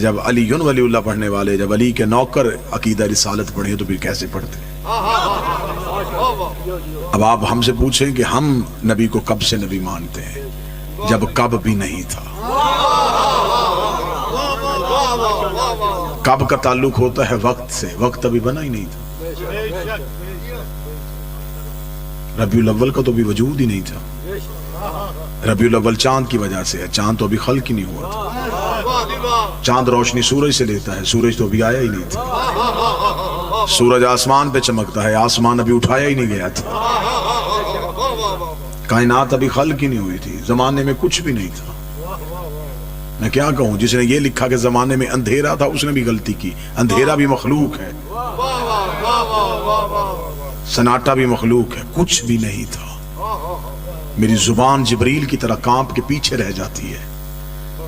جب علی ولی اللہ پڑھنے والے، جب علی کے نوکر عقیدہ رسالت پڑھے تو پھر کیسے پڑھتے؟ اب آپ ہم سے پوچھیں کہ ہم نبی کو کب سے نبی مانتے ہیں؟ جب کب بھی نہیں تھا۔ کب کا تعلق ہوتا ہے وقت سے، وقت ابھی بنا ہی نہیں تھا۔ ربیع الاول کا تو بھی وجود ہی نہیں تھا۔ ربیع الاول چاند کی وجہ سے ہے، چاند تو ابھی خلق ہی نہیں ہوا تھا۔ چاند روشنی سورج سے لیتا ہے، سورج تو ابھی آیا ہی نہیں تھا۔ سورج آسمان پہ چمکتا ہے، آسمان ابھی اٹھایا ہی نہیں گیا تھا۔ کائنات ابھی خلق ہی نہیں ہوئی تھی، زمانے میں کچھ بھی نہیں تھا۔ میں کیا کہوں، جس نے یہ لکھا کہ زمانے میں اندھیرا تھا اس نے بھی غلطی کی۔ اندھیرا بھی مخلوق ہے، سناٹا بھی مخلوق ہے، کچھ بھی نہیں تھا۔ میری زبان جبریل کی طرح کانپ کے پیچھے رہ جاتی ہے۔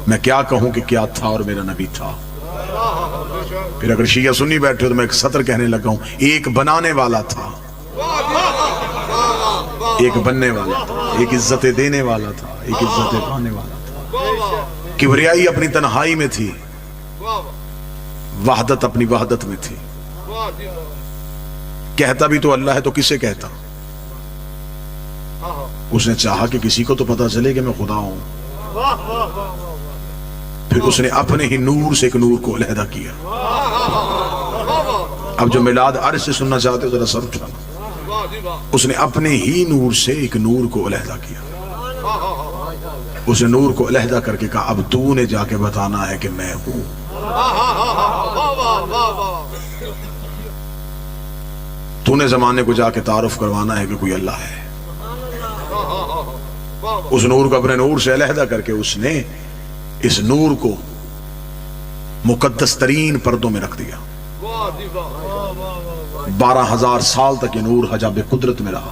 میں کیا کہوں کہ کیا تھا اور میرا نبی تھا۔ پھر اگر شیعہ سنی بیٹھے تو میں ایک سطر کہنے لگا ہوں، ایک بنانے والا تھا، ایک بننے والا تھا، ایک عزت دینے والا تھا، ایک عزت پانے والا تھا۔ کبریائی اپنی تنہائی میں تھی، وحدت اپنی وحدت میں تھی۔ کہتا بھی تو اللہ ہے تو کسے کہتا؟ اس نے چاہا کہ کسی کو تو پتا چلے کہ میں خدا ہوں، پھر اس نے اپنے ہی نور سے ایک نور کو علیحدہ کیا۔ اب جو میلاد عرش سے سننا چاہتے ہو ذرا سر اٹھانا۔ اس نے اپنے ہی نور سے ایک نور کو علیحدہ کیا۔ اس نے نور کو علیحدہ کر کے کہا اب تو نے جا کے بتانا ہے کہ میں ہوں۔ تو نے زمانے کو جا کے تعارف کروانا ہے کہ کوئی اللہ ہے۔ اس نور کو اپنے نور سے علیحدہ کر کے اس نے اس نور کو مقدس ترین پردوں میں رکھ دیا۔ 12,000 سال تک یہ نور حجاب قدرت میں رہا،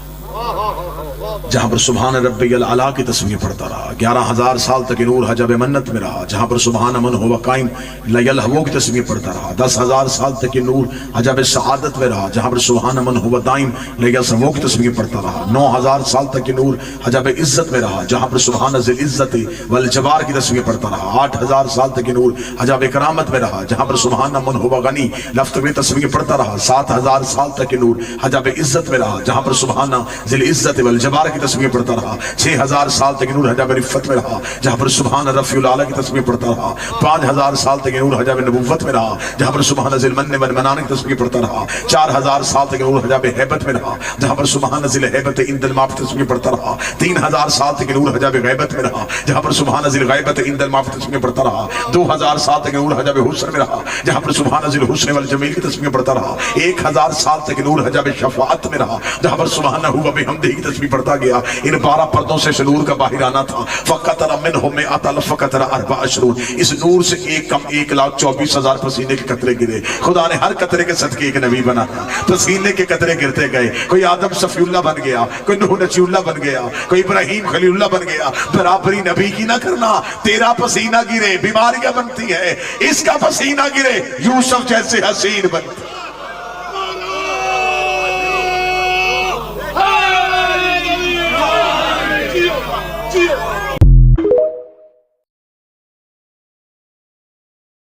جہاں پر سبحان ربی الاعلیٰ کی تصویر پڑھتا رہا۔ 11,000 سال تک یہ نور حجاب منت میں رہا، جہاں پر سبحان من ہوا قائم لیلہو کی تصویر پڑھتا رہا۔ 10,000 سال تک یہ نور حجاب سعادت میں رہا، جہاں پر سبحان من ہوا دائم لیلہو کی تصویر پڑھتا رہا۔ 9,000 سال تک یہ نور حجاب عزت میں رہا، جہاں پر سبحان ذی العزت والجبار کی تصویر پڑھتا رہا۔ 8,000 سال تک یہ نور حجاب کرامت میں رہا، جہاں پر سبحان من ہوا غنی لفظ میں تصویر پڑھتا رہا۔ 7,000 سال تک یہ نور حجاب عزت میں رہا، جہاں پر سبحان ذی العزت والجبار کی تصویر پڑھتا رہا۔ 6,000 سال تک نور حجاب رفت میں رہا، جہاں پر سبحان رفیع الاعلیٰ کی تصویر پڑھتا رہا۔ 5,000 سال تک نور حجاب نبوت میں رہا، جہاں پر سبحان ذی المن والمنان کی تصویر پڑھتا رہا۔ 4,000 سال تک نور حجاب ہیبت میں رہا، جہاں پر سبحان ذی الہیبت عند الماء کی تصویر پڑھتا رہا۔ 3,000 سال تک نور حجاب غیبت میں رہا، جہاں پر سبحان ذی الغیبت عند الماء کی تصویر پڑھتا رہا۔ 2,000 سال تک نور حجاب حسن میں رہا، جہاں پر سبحان ذی الحسن والجمیل کی تصویر پڑھتا رہا۔ 1,000 سال تک نور حجاب شفاعت میں رہا، جہاں پر سبحانہ وبحمدہ کی تصویر پڑھتا گیا۔ ان 12 پردوں سے نور کا باہر آنا تھا۔ فقطر منہم مئۃ الف فقطر 24، اس نور سے ایک کم 1,24,000 پسینے کے قطرے گرے۔ خدا نے ہر قطرے کے صدقے ایک نبی بنایا، پسینے کے قطرے گرتے گئے۔ کوئی آدم صفی اللہ بن گیا، کوئی نوح نجی اللہ بن گیا، کوئی ابراہیم خلیل اللہ بن گیا۔ برابری نبی کی نہ کرنا، تیرا پسینہ گرے بیماریاں بنتی ہے، اس کا پسینہ گرے یوسف جیسے حسین بنتی۔